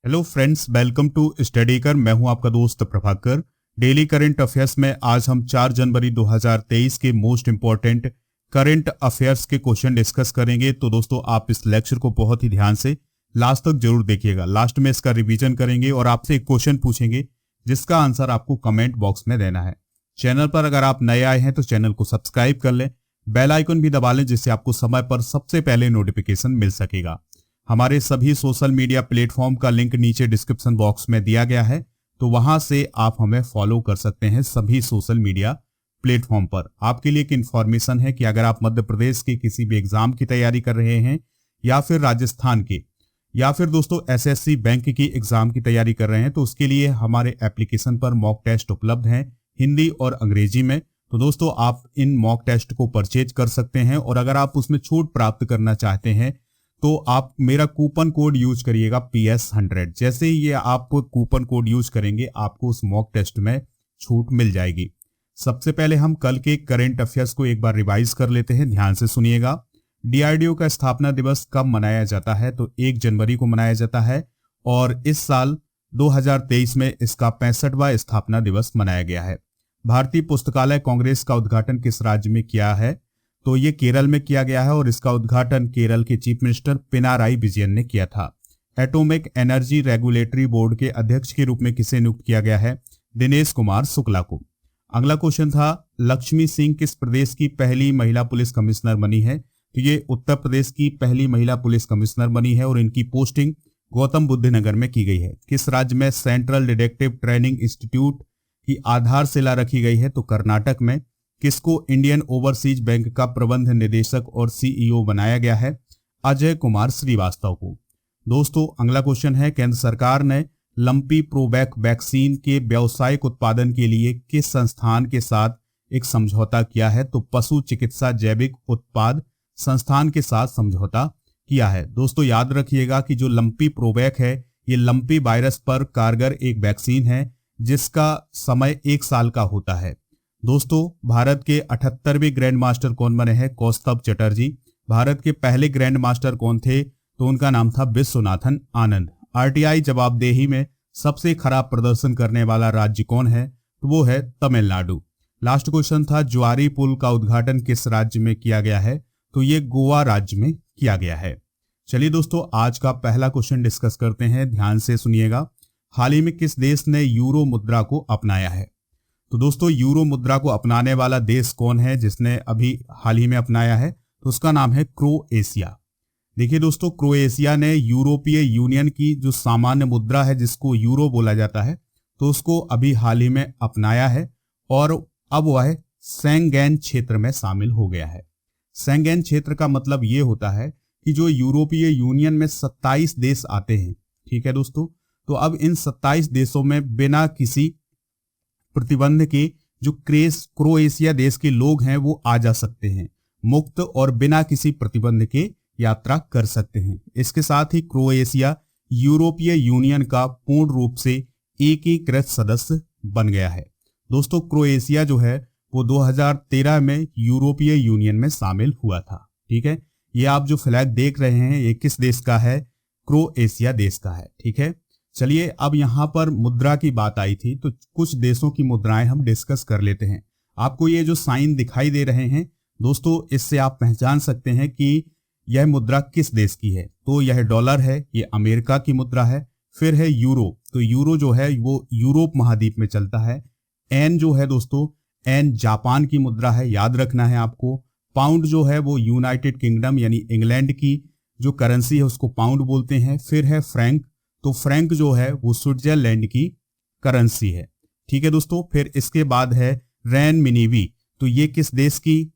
Hello friends, welcome to study कर। मैं हूं आपका दोस्त प्रभाकर। डेली करंट अफेयर्स में आज हम 4 जनवरी 2023 के मोस्ट इंपॉर्टेंट करंट अफेयर्स के क्वेश्चन डिस्कस करेंगे। तो दोस्तों, आप इस लेक्चर को बहुत ही ध्यान से लास्ट तक जरूर देखिएगा। लास्ट में इसका रिवीजन करेंगे और आपसे एक क्वेश्चन पूछेंगे जिसका आंसर आपको कमेंट बॉक्स में देना है। चैनल पर अगर आप नए आए हैं तो चैनल को सब्सक्राइब कर लें, बेल आइकन भी दबा लें जिससे आपको समय पर सबसे पहले नोटिफिकेशन मिल सकेगा। हमारे सभी सोशल मीडिया प्लेटफॉर्म का लिंक नीचे डिस्क्रिप्शन बॉक्स में दिया गया है, तो वहां से आप हमें फॉलो कर सकते हैं सभी सोशल मीडिया प्लेटफॉर्म पर। आपके लिए एक इन्फॉर्मेशन है कि अगर आप मध्य प्रदेश के किसी भी एग्जाम की तैयारी कर रहे हैं या फिर राजस्थान के या फिर दोस्तों एसएससी बैंक की एग्जाम की तैयारी कर रहे हैं, तो उसके लिए हमारे एप्लीकेशन पर मॉक टेस्ट उपलब्ध हैं हिंदी और अंग्रेजी में। तो दोस्तों, आप इन मॉक टेस्ट को परचेज कर सकते हैं और अगर आप उसमें छूट प्राप्त करना चाहते हैं तो आप मेरा कूपन कोड यूज करिएगा PS100। जैसे ही ये आप कूपन कोड यूज करेंगे आपको उस मॉक टेस्ट में छूट मिल जाएगी। सबसे पहले हम कल के करंट अफेयर्स को एक बार रिवाइज कर लेते हैं, ध्यान से सुनिएगा। डीआरडीओ का स्थापना दिवस कब मनाया जाता है? तो 1 जनवरी को मनाया जाता है और इस साल 2023 में इसका 65वां स्थापना दिवस मनाया गया है। भारतीय पुस्तकालय कांग्रेस का उद्घाटन किस राज्य में किया है? तो ये केरल में किया गया है और इसका उद्घाटन केरल के चीफ मिनिस्टर पिनाराई विजयन ने किया था। एटॉमिक एनर्जी रेगुलेटरी बोर्ड के अध्यक्ष के रूप में किसे नियुक्त किया गया है? दिनेश कुमार शुक्ला को। अगला क्वेश्चन था, लक्ष्मी सिंह किस प्रदेश की पहली महिला पुलिस कमिश्नर बनी है? तो ये उत्तर प्रदेश की पहली महिला पुलिस कमिश्नर बनी है और इनकी पोस्टिंग गौतम बुद्ध नगर में की गई है। किस राज्य में सेंट्रल डिटेक्टिव ट्रेनिंग इंस्टीट्यूट की आधारशिला रखी गई है? तो कर्नाटक में। किसको इंडियन ओवरसीज बैंक का प्रबंध निदेशक और सीईओ बनाया गया है? अजय कुमार श्रीवास्तव को। दोस्तों, अगला क्वेश्चन है, केंद्र सरकार ने लंपी प्रोवैक वैक्सीन के व्यावसायिक उत्पादन के लिए किस संस्थान के साथ एक समझौता किया है? तो पशु चिकित्सा जैविक उत्पाद संस्थान के साथ समझौता किया है। दोस्तों, याद रखिएगा कि जो लंपी प्रोवैक है ये लंपी वायरस पर कारगर एक वैक्सीन है जिसका समय 1 साल का होता है। दोस्तों, भारत के 78वें ग्रैंड मास्टर कौन बने हैं? कौस्तभ चटर्जी। भारत के पहले ग्रैंड मास्टर कौन थे? तो उनका नाम था विश्वनाथन आनंद। आरटीआई जवाबदेही में सबसे खराब प्रदर्शन करने वाला राज्य कौन है? तो वो है तमिलनाडु। लास्ट क्वेश्चन था, ज्वारी पुल का उद्घाटन किस राज्य में किया गया है? तो ये गोवा राज्य में किया गया है। चलिए दोस्तों, आज का पहला क्वेश्चन डिस्कस करते हैं, ध्यान से सुनिएगा। हाल ही में किस देश ने यूरो मुद्रा को अपनाया है? तो दोस्तों, यूरो मुद्रा को अपनाने वाला देश कौन है जिसने अभी हाल ही में अपनाया है? तो उसका नाम है क्रोएशिया। देखिए दोस्तों, क्रोएशिया ने यूरोपीय यूनियन की जो सामान्य मुद्रा है जिसको यूरो बोला जाता है, तो उसको अभी हाल ही में अपनाया है और अब वह शेंगेन क्षेत्र में शामिल हो गया है। शेंगेन क्षेत्र का मतलब ये होता है कि जो यूरोपीय यूनियन में 27 देश आते हैं, ठीक है दोस्तों, तो अब इन 27 देशों में बिना किसी प्रतिबंध के जो क्रोएशिया देश के लोग हैं वो आ जा सकते हैं, मुक्त और बिना किसी प्रतिबंध के यात्रा कर सकते हैं। इसके साथ ही क्रोएशिया यूरोपीय यूनियन का पूर्ण रूप से एकीकृत सदस्य बन गया है। दोस्तों, क्रोएशिया जो है वो 2013 में यूरोपीय यूनियन में शामिल हुआ था। ठीक है, ये आप जो फ्लैग देख रहे हैं ये किस देश का है? क्रोएशिया देश का है। ठीक है, चलिए अब यहाँ पर मुद्रा की बात आई थी तो कुछ देशों की मुद्राएं हम डिस्कस कर लेते हैं। आपको ये जो साइन दिखाई दे रहे हैं दोस्तों, इससे आप पहचान सकते हैं कि यह मुद्रा किस देश की है। तो यह डॉलर है, ये अमेरिका की मुद्रा है। फिर है यूरो, तो यूरो जो है वो यूरोप महाद्वीप में चलता है। एन जो है दोस्तों, एन जापान की मुद्रा है, याद रखना है आपको। पाउंड जो है वो यूनाइटेड किंगडम यानी इंग्लैंड की जो करेंसी है उसको पाउंड बोलते हैं। फिर है फ्रैंक, तो फ्रैंक जो है वो स्विट्जरलैंड की करेंसी है। ठीक है दोस्तों, फिर इसके बाद है रैन मिनीवी, तो ये किस देश की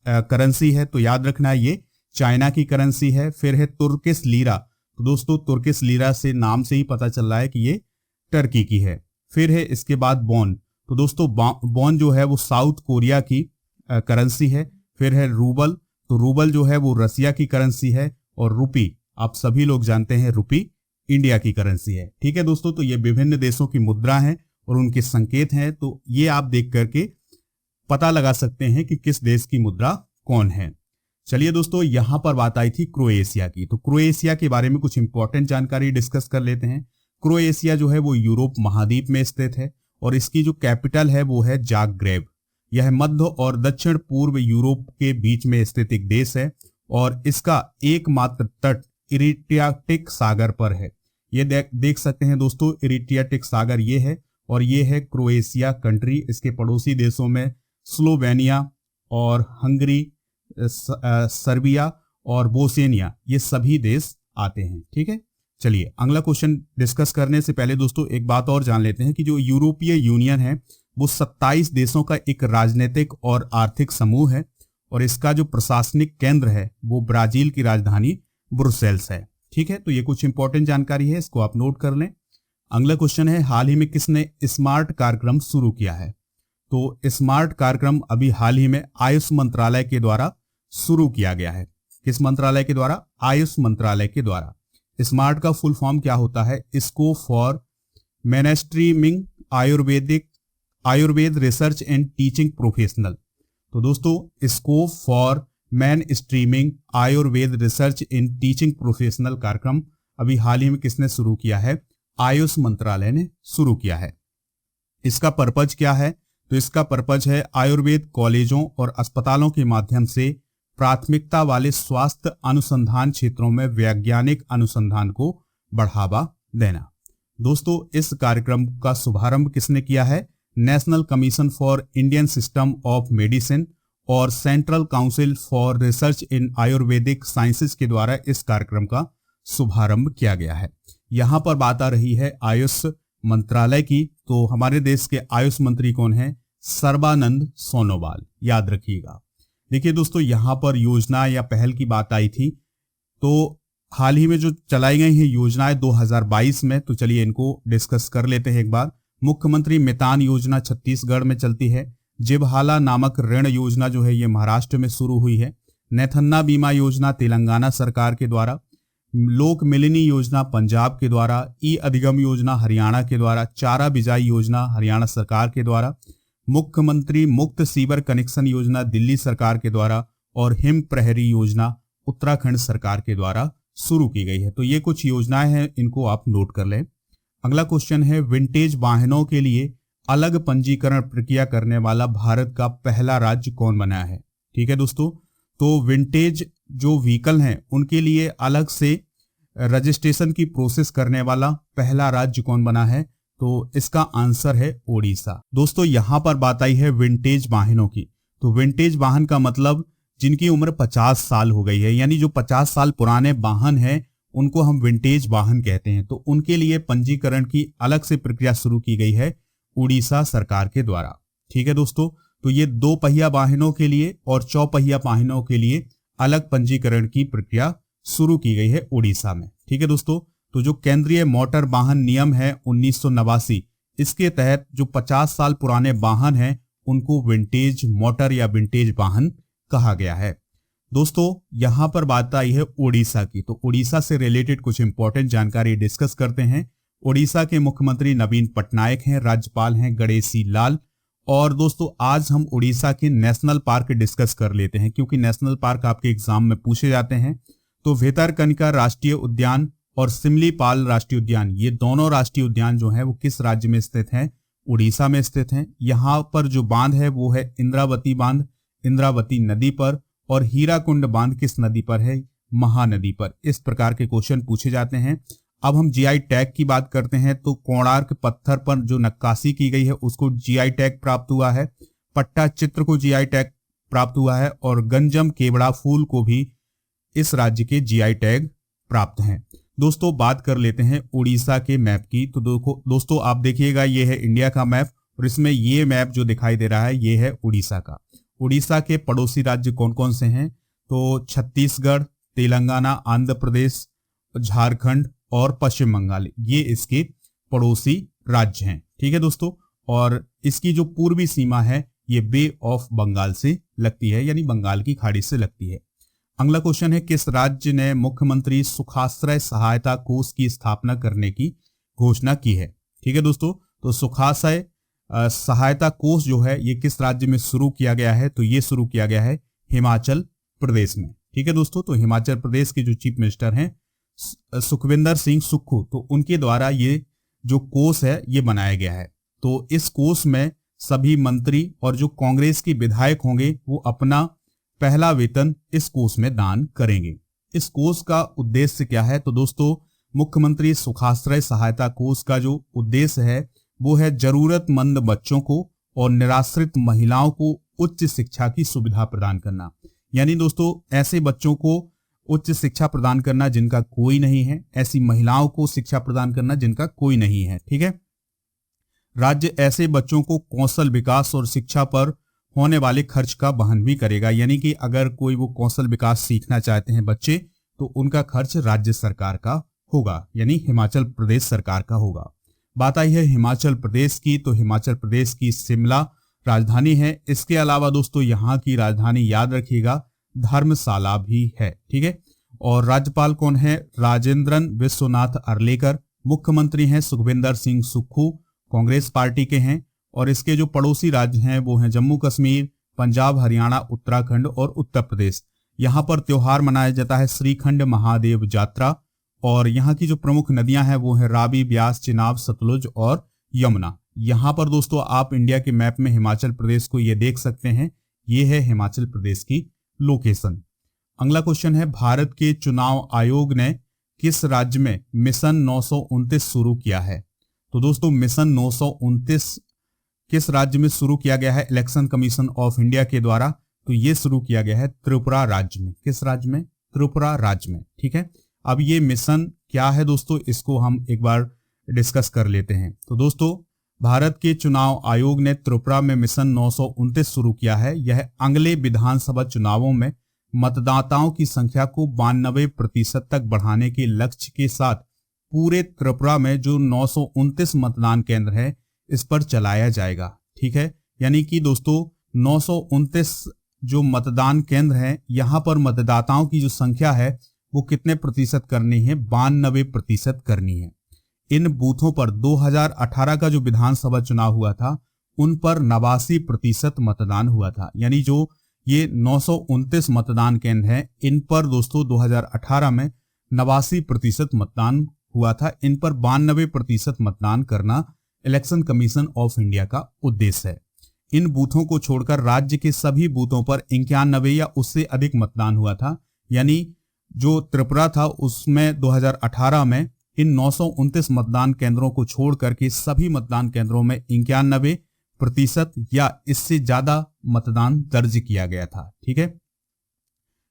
करेंसी है? तो याद रखना है ये चाइना की करेंसी है। फिर है तुर्किश लीरा, तो दोस्तों तुर्किश लीरा से नाम से ही पता चल रहा है कि ये टर्की की है। फिर है इसके बाद बॉन, तो दोस्तों बॉन जो है वो साउथ कोरिया की करेंसी है। फिर है रूबल, तो रूबल जो है वो रसिया की करेंसी है। और रुपी, आप सभी लोग जानते हैं रुपी इंडिया की करेंसी है। ठीक है दोस्तों, तो ये विभिन्न देशों की मुद्रा हैं और उनके संकेत हैं, तो ये आप देख करके पता लगा सकते हैं कि किस देश की मुद्रा कौन है। चलिए दोस्तों, यहां पर बात आई थी क्रोएशिया की, तो क्रोएशिया के बारे में कुछ इंपॉर्टेंट जानकारी डिस्कस कर लेते हैं। क्रोएशिया जो है वो यूरोप महाद्वीप में स्थित है और इसकी जो कैपिटल है वो है जाग्रेब। यह मध्य और दक्षिण पूर्व यूरोप के बीच में स्थित एक देश है और इसका एकमात्र तट एड्रियाटिक सागर पर है। ये देख सकते हैं दोस्तों, एड्रियाटिक सागर ये है और ये है क्रोएशिया कंट्री। इसके पड़ोसी देशों में स्लोवेनिया और हंगरी, सर्बिया और बोस्निया, ये सभी देश आते हैं। ठीक है, चलिए अगला क्वेश्चन डिस्कस करने से पहले दोस्तों एक बात और जान लेते हैं कि जो यूरोपीय यूनियन है वो 27 देशों का एक राजनीतिक और आर्थिक समूह है और इसका जो प्रशासनिक केंद्र है वो ब्राजील की राजधानी ब्रुसेल्स है। ठीक है, तो ये कुछ इंपॉर्टेंट जानकारी है, इसको आप नोट कर लें। अगला क्वेश्चन है, हाल ही में किसने स्मार्ट कार्यक्रम शुरू किया है? तो स्मार्ट कार्यक्रम अभी हाल ही में आयुष मंत्रालय के द्वारा शुरू किया गया है। किस मंत्रालय के द्वारा? आयुष मंत्रालय के द्वारा। स्मार्ट का फुल फॉर्म क्या होता है? Scope for mainstreaming Ayurveda research and teaching professional. तो दोस्तों scope for mainstreaming Ayurveda research in teaching professional कार्यक्रम अभी हाल ही में किसने शुरू किया है? आयुष मंत्रालय ने शुरू किया है। इसका पर्पज क्या है? तो इसका पर्पज है आयुर्वेद कॉलेजों और अस्पतालों के माध्यम से प्राथमिकता वाले स्वास्थ्य अनुसंधान क्षेत्रों में वैज्ञानिक अनुसंधान को बढ़ावा देना। दोस्तों इस कार्यक्रम का शुभारंभ किसने किया है? National commission for Indian system of medicine और central council for research in Ayurvedic sciences के द्वारा इस कार्यक्रम का शुभारंभ किया गया है। यहाँ पर बात आ रही है आयुष मंत्रालय की, तो हमारे देश के आयुष मंत्री कौन है? सर्बानंद सोनोवाल, याद रखिएगा। देखिए दोस्तों, यहाँ पर योजना या पहल की बात आई थी, तो हाल ही में जो चलाई गई हैं योजनाएं 2022 में, तो चलिए इनको डिस्कस कर लेते हैं एक बार। मुख्यमंत्री मितान योजना छत्तीसगढ़ में चलती है। जिबहाला नामक ऋण योजना जो है ये महाराष्ट्र में शुरू हुई है। नेथन्ना बीमा योजना तेलंगाना सरकार के द्वारा। लोक मिलनी योजना पंजाब के द्वारा। ई अधिगम योजना हरियाणा के द्वारा। चारा बिजाई योजना हरियाणा सरकार के द्वारा। मुख्यमंत्री मुक्त सीवर कनेक्शन योजना दिल्ली सरकार के द्वारा और हिम प्रहरी योजना उत्तराखंड सरकार के द्वारा शुरू की गई है। तो ये कुछ योजनाएं हैं, इनको आप नोट कर लें। अगला क्वेश्चन है, विंटेज वाहनों के लिए अलग पंजीकरण प्रक्रिया करने वाला भारत का पहला राज्य कौन बना है? ठीक है दोस्तों, तो विंटेज जो व्हीकल हैं उनके लिए अलग से रजिस्ट्रेशन की प्रोसेस करने वाला पहला राज्य कौन बना है? तो इसका आंसर है ओडिशा। दोस्तों यहाँ पर बात आई है विंटेज वाहनों की, तो विंटेज वाहन का मतलब जिनकी उम्र 50 साल हो गई है, यानी जो 50 साल पुराने वाहन हैं उनको हम विंटेज वाहन कहते हैं। तो उनके लिए पंजीकरण की अलग से प्रक्रिया शुरू की गई है उड़ीसा सरकार के द्वारा। ठीक है दोस्तों, तो ये 2 पहिया वाहनों के लिए और 4 पहिया वाहनों के लिए अलग पंजीकरण की प्रक्रिया शुरू की गई है उड़ीसा में। ठीक है दोस्तों, तो जो केंद्रीय मोटर वाहन नियम है 1989, इसके तहत जो 50 साल पुराने वाहन हैं उनको विंटेज मोटर या विंटेज वाहन कहा गया है। दोस्तों यहां पर बात आई है उड़ीसा की, तो उड़ीसा से रिलेटेड कुछ इंपॉर्टेंट जानकारी डिस्कस करते हैं। उड़ीसा के मुख्यमंत्री नवीन पटनायक हैं, राज्यपाल हैं गणेशी लाल। और दोस्तों आज हम उड़ीसा के नेशनल पार्क डिस्कस कर लेते हैं, क्योंकि नेशनल पार्क आपके एग्जाम में पूछे जाते हैं। तो भितरकनिका राष्ट्रीय उद्यान और सिमलीपाल राष्ट्रीय उद्यान, ये दोनों राष्ट्रीय उद्यान जो है वो किस राज्य में स्थित हैं? उड़ीसा में स्थित हैं। यहाँ पर जो बांध है वो है इंद्रावती बांध, इंद्रावती नदी पर। और हीराकुंड बांध किस नदी पर है? महानदी पर। इस प्रकार के क्वेश्चन पूछे जाते हैं। अब हम जीआई टैग की बात करते हैं, तो कोणार्क पत्थर पर जो नक्काशी की गई है उसको जीआई टैग प्राप्त हुआ है। पट्टा चित्र को जीआई टैग प्राप्त हुआ है और गंजम केवड़ा फूल को भी इस राज्य के जीआई टैग प्राप्त हैं। दोस्तों बात कर लेते हैं उड़ीसा के मैप की। तो दोस्तों आप देखिएगा, ये है इंडिया का मैप और इसमें ये मैप जो दिखाई दे रहा है ये है उड़ीसा का। उड़ीसा के पड़ोसी राज्य कौन कौन से हैं? तो छत्तीसगढ़, तेलंगाना, आंध्र प्रदेश, झारखंड और पश्चिम बंगाल, ये इसके पड़ोसी राज्य हैं। ठीक है दोस्तों, और इसकी जो पूर्वी सीमा है ये बे ऑफ बंगाल से लगती है, यानी बंगाल की खाड़ी से लगती है। अगला क्वेश्चन है, किस राज्य ने मुख्यमंत्री सुखाश्रय सहायता कोष की स्थापना करने की घोषणा की है? ठीक है दोस्तों, तो सुखाश्रय सहायता कोष जो है ये किस राज्य में शुरू किया गया है? तो ये शुरू किया गया है हिमाचल प्रदेश में। ठीक है दोस्तों, तो हिमाचल प्रदेश के जो चीफ मिनिस्टर हैं सुखविंदर सिंह सुक्खू, तो उनके द्वारा ये जो कोष है ये बनाया गया है। तो इस कोष में सभी मंत्री और जो कांग्रेस के विधायक होंगे वो अपना पहला वेतन इस कोष में दान करेंगे। इस कोष का उद्देश्य क्या है? तो दोस्तों मुख्यमंत्री सुखाश्रय सहायता कोष का जो उद्देश्य है वो है जरूरतमंद बच्चों को और निराश्रित महिलाओं को उच्च शिक्षा की सुविधा प्रदान करना। यानी दोस्तों ऐसे बच्चों को उच्च शिक्षा प्रदान करना जिनका कोई नहीं है, ऐसी महिलाओं को शिक्षा प्रदान करना जिनका कोई नहीं है। ठीक है, राज्य ऐसे बच्चों को कौशल विकास और शिक्षा पर होने वाले खर्च का वहन भी करेगा। यानी कि अगर कोई वो कौशल विकास सीखना चाहते हैं बच्चे तो उनका खर्च राज्य सरकार का होगा, यानी हिमाचल प्रदेश सरकार का होगा। बात आई है हिमाचल प्रदेश की, तो हिमाचल प्रदेश की शिमला राजधानी है। इसके अलावा दोस्तों यहाँ की राजधानी याद रखिएगा धर्मशाला भी है। ठीक है, और राज्यपाल कौन है? राजेंद्रन विश्वनाथ अर्लेकर। मुख्यमंत्री हैं सुखविंदर सिंह सुक्खू, कांग्रेस पार्टी के हैं। और इसके जो पड़ोसी राज्य हैं वो हैं जम्मू कश्मीर, पंजाब, हरियाणा, उत्तराखंड और उत्तर प्रदेश। यहाँ पर त्योहार मनाया जाता है श्रीखंड महादेव यात्रा। और यहाँ की जो प्रमुख नदियां हैं वो है रावी, ब्यास, चिनाब, सतलुज और यमुना। यहाँ पर दोस्तों आप इंडिया के मैप में हिमाचल प्रदेश को ये देख सकते हैं, ये है हिमाचल प्रदेश की लोकेशन। अगला क्वेश्चन है भारत के चुनाव आयोग ने किस राज्य में मिशन 929 शुरू किया है? तो दोस्तों मिशन 929 किस राज्य में शुरू किया गया है इलेक्शन कमीशन ऑफ इंडिया के द्वारा? तो ये शुरू किया गया है त्रिपुरा राज्य में। किस राज्य में? त्रिपुरा राज्य में। ठीक है, अब ये मिशन क्या है दोस्तों, इसको हम एक बार डिस्कस कर लेते हैं। तो दोस्तों भारत के चुनाव आयोग ने त्रिपुरा में मिशन 929 शुरू किया है। यह अगले विधानसभा चुनावों में मतदाताओं की संख्या को 92% तक बढ़ाने के लक्ष्य के साथ पूरे त्रिपुरा में जो 929 मतदान केंद्र है इस पर चलाया जाएगा। ठीक है, यानी कि दोस्तों 929 जो मतदान केंद्र हैं यहाँ पर मतदाताओं की जो संख्या है वो कितने प्रतिशत करनी है? 92% करनी है। इन बूथों पर 2018 का जो विधानसभा चुनाव हुआ था उन पर 89% मतदान हुआ था। यानी जो ये 929 मतदान केंद्र हैं इन पर दोस्तों 2018 में 89% मतदान हुआ था। इन पर 92% मतदान करना इलेक्शन कमीशन ऑफ इंडिया का उद्देश्य है। इन बूथों को छोड़कर राज्य के सभी बूथों पर 91 या उससे अधिक मतदान हुआ था। यानी जो त्रिपुरा था उसमें 2018 में इन 929 मतदान केंद्रों को छोड़ करके सभी मतदान केंद्रों में 91% या इससे ज्यादा मतदान दर्ज किया गया था। ठीक है,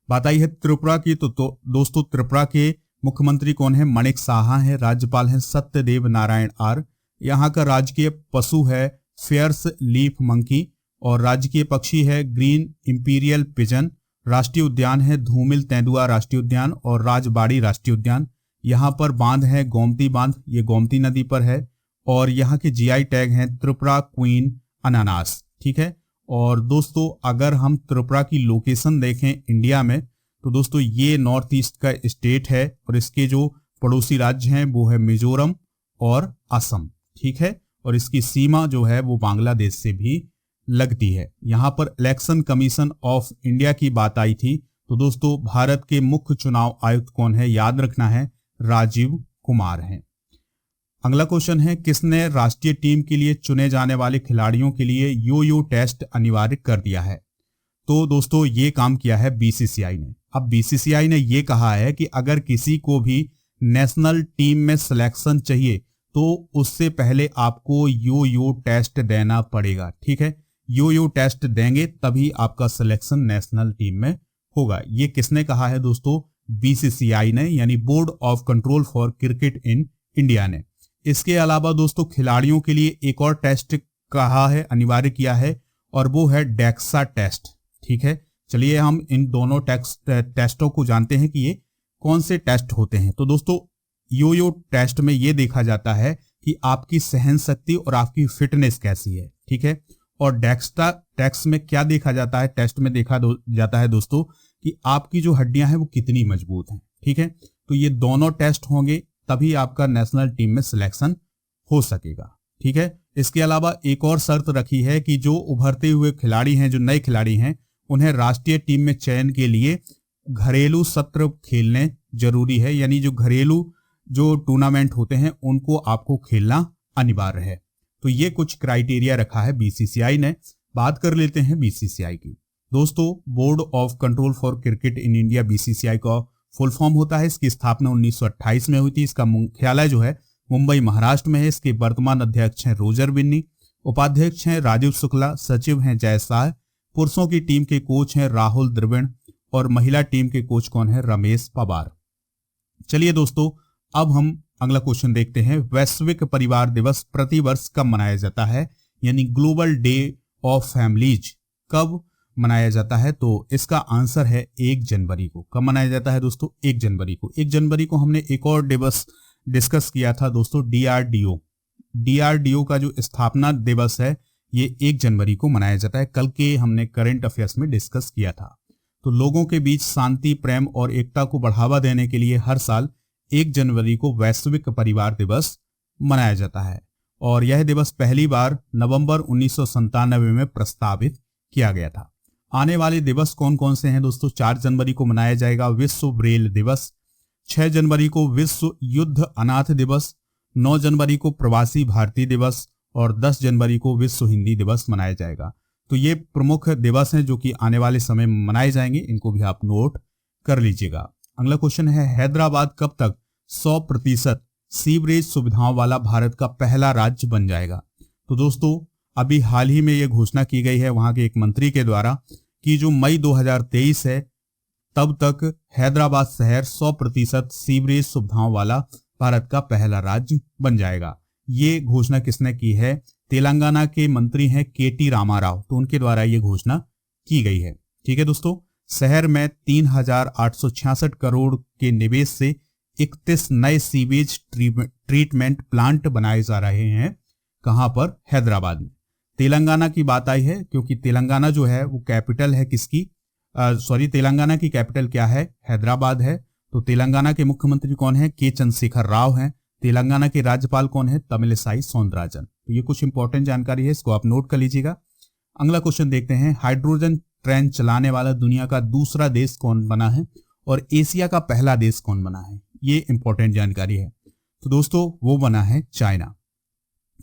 बात आई है त्रिपुरा की, तो दोस्तों त्रिपुरा के मुख्यमंत्री कौन है? माणिक साहा है। राज्यपाल हैं सत्यदेव नारायण आर। यहाँ का राजकीय पशु है फेयर्स लीफ मंकी और राजकीय पक्षी है ग्रीन इंपीरियल पिजन। राष्ट्रीय उद्यान है धूमिल तेंदुआ राष्ट्रीय उद्यान और राजबाड़ी राष्ट्रीय उद्यान। यहाँ पर बांध है गोमती बांध, ये गोमती नदी पर है। और यहाँ के जीआई टैग हैं त्रिपुरा क्वीन अनानास। ठीक है, और दोस्तों अगर हम त्रिपुरा की लोकेशन देखें इंडिया में तो दोस्तों ये नॉर्थ ईस्ट का स्टेट है और इसके जो पड़ोसी राज्य हैं वो है मिजोरम और असम। ठीक है, और इसकी सीमा जो है वो बांग्लादेश से भी लगती है। यहाँ पर इलेक्शन कमीशन ऑफ इंडिया की बात आई थी, तो दोस्तों भारत के मुख्य चुनाव आयुक्त कौन है? याद रखना है राजीव कुमार हैं। अगला क्वेश्चन है किसने राष्ट्रीय टीम के लिए चुने जाने वाले खिलाड़ियों के लिए यो टेस्ट अनिवार्य कर दिया है? तो दोस्तों ये काम किया है बीसीसीआई ने। अब बीसीसीआई ने ये कहा है कि अगर किसी को भी नेशनल टीम में सिलेक्शन चाहिए तो उससे पहले आपको यो टेस्ट देना पड़ेगा। ठीक है, यो टेस्ट देंगे तभी आपका सिलेक्शन नेशनल टीम में होगा। ये किसने कहा है दोस्तों? बीसीसीआई ने, यानी board of control for cricket in India ने। इसके अलावा दोस्तों खिलाड़ियों के लिए एक और टेस्ट कहा है, अनिवार्य किया है, और वो है डेक्सा टेस्ट। ठीक है, चलिए हम इन दोनों टेस्टों को जानते हैं कि ये कौन से टेस्ट होते हैं। तो दोस्तों यो टेस्ट में ये देखा जाता है कि आपकी सहन शक्ति और आपकी फिटनेस कैसी है। ठीक है, और डेक्सा टेस्ट में क्या देखा जाता है? टेस्ट में देखा जाता है दोस्तों कि आपकी जो हड्डियां हैं वो कितनी मजबूत हैं। ठीक है, तो ये दोनों टेस्ट होंगे तभी आपका नेशनल टीम में सिलेक्शन हो सकेगा। ठीक है, इसके अलावा एक और शर्त रखी है कि जो उभरते हुए खिलाड़ी हैं, जो नए खिलाड़ी हैं, उन्हें राष्ट्रीय टीम में चयन के लिए घरेलू सत्र खेलने जरूरी है। यानी जो घरेलू जो टूर्नामेंट होते हैं उनको आपको खेलना अनिवार्य है। तो ये कुछ क्राइटेरिया रखा है बीसीसीआई ने। बात कर लेते हैं बीसीसीआई की। दोस्तों, board of control for cricket in India BCCI का फुल फॉर्म होता है। इसकी स्थापना 1928 में हुई थी। इसका मुख्यालय जो है मुंबई महाराष्ट्र में है। इसके वर्तमान अध्यक्ष हैं रोजर बिन्नी, उपाध्यक्ष हैं राजीव शुक्ला, सचिव हैं जय शाह, पुरुषों की टीम के कोच हैं राहुल द्रविड़ और महिला टीम के कोच कौन है, रमेश पवार। चलिए दोस्तों, अब हम अगला क्वेश्चन देखते हैं। वैश्विक परिवार दिवस प्रतिवर्ष कब मनाया जाता है, यानी ग्लोबल डे ऑफ फैमिलीज कब मनाया जाता है? तो इसका आंसर है 1 जनवरी को। कब मनाया जाता है दोस्तों? 1 जनवरी को। 1 जनवरी को हमने एक और दिवस डिस्कस किया था दोस्तों, डीआरडीओ। डीआरडीओ का जो स्थापना दिवस है ये 1 जनवरी को मनाया जाता है। कल के हमने करंट अफेयर्स में डिस्कस किया था। तो लोगों के बीच शांति, प्रेम और एकता को बढ़ावा देने के लिए हर साल 1 जनवरी को वैश्विक परिवार दिवस मनाया जाता है और यह दिवस पहली बार नवंबर 1997 में प्रस्तावित किया गया था। आने वाले दिवस कौन कौन से हैं दोस्तों? 4 जनवरी को मनाया जाएगा विश्व ब्रेल दिवस, 6 जनवरी को विश्व युद्ध अनाथ दिवस, 9 जनवरी को प्रवासी भारतीय दिवस और 10 जनवरी को विश्व हिंदी दिवस मनाया जाएगा। तो ये प्रमुख दिवस हैं जो कि आने वाले समय में मनाए जाएंगे, इनको भी आप नोट कर लीजिएगा। अगला क्वेश्चन है, हैदराबाद कब तक 100% सीवरेज सुविधाओं वाला भारत का पहला राज्य बन जाएगा? तो दोस्तों, अभी हाल ही में यह घोषणा की गई है वहां के एक मंत्री के द्वारा कि जो मई 2023 है तब तक हैदराबाद शहर 100% सीवरेज सुविधाओं वाला भारत का पहला राज्य बन जाएगा। ये घोषणा किसने की है? तेलंगाना के मंत्री हैं केटी रामाराव, तो उनके द्वारा ये घोषणा की गई है। ठीक है दोस्तों, शहर में 3,866 करोड़ के निवेश से 31 नए सीवेज ट्रीटमेंट प्लांट बनाए जा रहे हैं। कहां पर? हैदराबाद में। तेलंगाना की बात आई है क्योंकि तेलंगाना जो है वो कैपिटल है किसकी? तेलंगाना की कैपिटल क्या है? हैदराबाद है। तो तेलंगाना के मुख्यमंत्री कौन है? के चंद्रशेखर राव हैं। तेलंगाना के राज्यपाल कौन है? तमिलिसाई सौंदरराजन। तो ये कुछ इंपॉर्टेंट जानकारी है, इसको आप नोट कर लीजिएगा। अगला क्वेश्चन देखते हैं, हाइड्रोजन ट्रेन चलाने वाला दुनिया का दूसरा देश कौन बना है और एशिया का पहला देश कौन बना है? ये इंपॉर्टेंट जानकारी है। तो दोस्तों, वो बना है चाइना।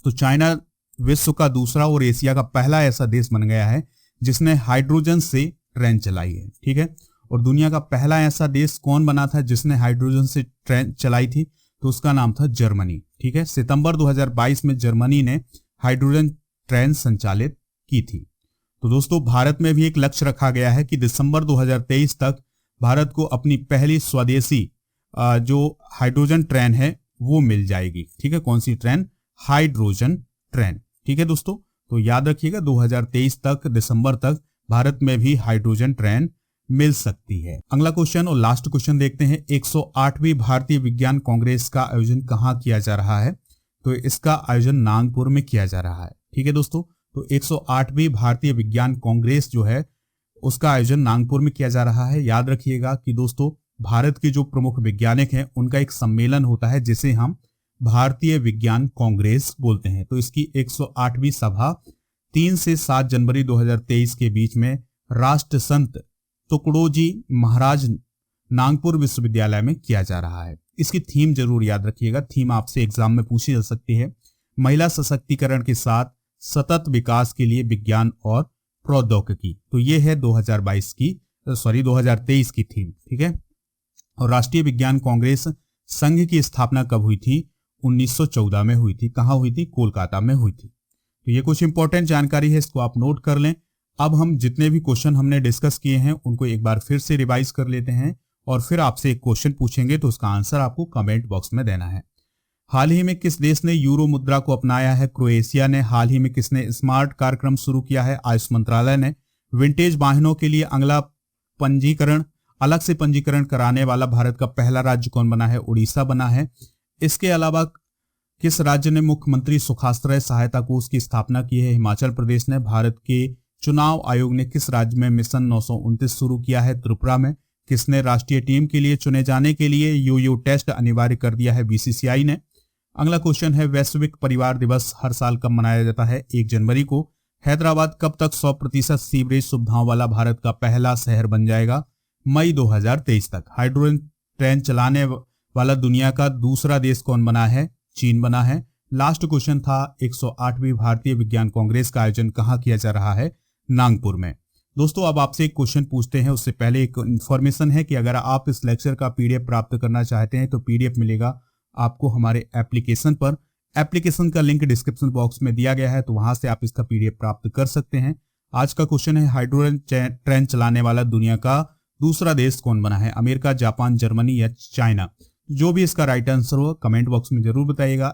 तो चाइना विश्व का दूसरा और एशिया का पहला ऐसा देश बन गया है जिसने हाइड्रोजन से ट्रेन चलाई है। ठीक है, और दुनिया का पहला ऐसा देश कौन बना था जिसने हाइड्रोजन से ट्रेन चलाई थी? तो उसका नाम था जर्मनी। ठीक है, सितंबर 2022 में जर्मनी ने हाइड्रोजन ट्रेन संचालित की थी। तो दोस्तों, भारत में भी एक लक्ष्य रखा गया है कि दिसंबर 2023 तक भारत को अपनी पहली स्वदेशी जो हाइड्रोजन ट्रेन है वो मिल जाएगी। ठीक है, कौन सी ट्रेन? Hydrogen train. ठीक है दोस्तों, तो याद रखिएगा 2023 तक, दिसंबर तक भारत में भी हाइड्रोजन ट्रेन मिल सकती है। अगला क्वेश्चन और लास्ट क्वेश्चन देखते हैं, 108वीं भारतीय विज्ञान कांग्रेस का आयोजन कहाँ किया जा रहा है? तो इसका आयोजन नागपुर में किया जा रहा है। ठीक है दोस्तों, तो 108वीं भारतीय विज्ञान कांग्रेस जो है उसका आयोजन नागपुर में किया जा रहा है। याद रखिएगा कि दोस्तों, भारत के जो प्रमुख वैज्ञानिक हैं उनका एक सम्मेलन होता है जिसे हम भारतीय विज्ञान कांग्रेस बोलते हैं। तो इसकी 108वीं सभा 3 से 7 जनवरी 2023 के बीच में राष्ट्र संत तुकडोजी महाराज नागपुर विश्वविद्यालय में किया जा रहा है। इसकी थीम जरूर याद रखिएगा, थीम आपसे एग्जाम में पूछी जा सकती है। महिला सशक्तिकरण के साथ सतत विकास के लिए विज्ञान और प्रौद्योगिकी। तो ये है 2023 की थीम। ठीक है, और राष्ट्रीय विज्ञान कांग्रेस संघ की स्थापना कब हुई थी? 1914 में हुई थी। कहाँ हुई थी? कोलकाता में हुई थी। तो ये कुछ इंपॉर्टेंट जानकारी है, इसको आप नोट कर लें। अब हम जितने भी क्वेश्चन हमने डिस्कस किए हैं उनको एक बार फिर से रिवाइज कर लेते हैं और फिर आपसे एक क्वेश्चन पूछेंगे तो उसका आंसर आपको कमेंट बॉक्स में देना है। हाल ही में किस देश ने यूरो मुद्रा को अपनाया है? क्रोएशिया ने। हाल ही में किसने स्मार्ट कार्यक्रम शुरू किया है? आयुष मंत्रालय ने। विंटेज वाहनों के लिए अलग से पंजीकरण कराने वाला भारत का पहला राज्य कौन बना है? उड़ीसा बना है। इसके अलावा किस राज्य ने मुख्यमंत्री सुखाश्रय सहायता कोष की स्थापना की है? हिमाचल प्रदेश ने। भारत के चुनाव आयोग ने किस राज्य में मिशन 929 शुरू किया है? त्रिपुरा में। किसने राष्ट्रीय टीम के लिए चुने जाने के लिए यो टेस्ट अनिवार्य कर दिया है? बीसीसीआई ने। अगला क्वेश्चन है, वैश्विक परिवार दिवस हर साल कब मनाया जाता है? 1 जनवरी को। हैदराबाद कब तक 100% सीवरेज सुविधाओं वाला भारत का पहला शहर बन जाएगा? मई 2023 तक। हाइड्रोजन ट्रेन चलाने वाला दुनिया का दूसरा देश कौन बना है? चीन बना है। लास्ट क्वेश्चन था 108वीं भारतीय विज्ञान कांग्रेस का आयोजन कहाँ किया जा रहा है? नागपुर में। दोस्तों अब आपसे एक क्वेश्चन पूछते हैं, उससे पहले एक इन्फॉर्मेशन है कि अगर आप इस लेक्चर का पीडीएफ प्राप्त करना चाहते हैं तो पीडीएफ मिलेगा आपको हमारे एप्लीकेशन पर। एप्लीकेशन का लिंक डिस्क्रिप्शन बॉक्स में दिया गया है, तो वहां से आप इसका पीडीएफ प्राप्त कर सकते हैं। आज का क्वेश्चन है, हाइड्रोजन ट्रेन चलाने वाला दुनिया का दूसरा देश कौन बना है? अमेरिका, जापान, जर्मनी या चाइना? जो भी इसका राइट आंसर हो कमेंट बॉक्स में जरूर बताइएगा।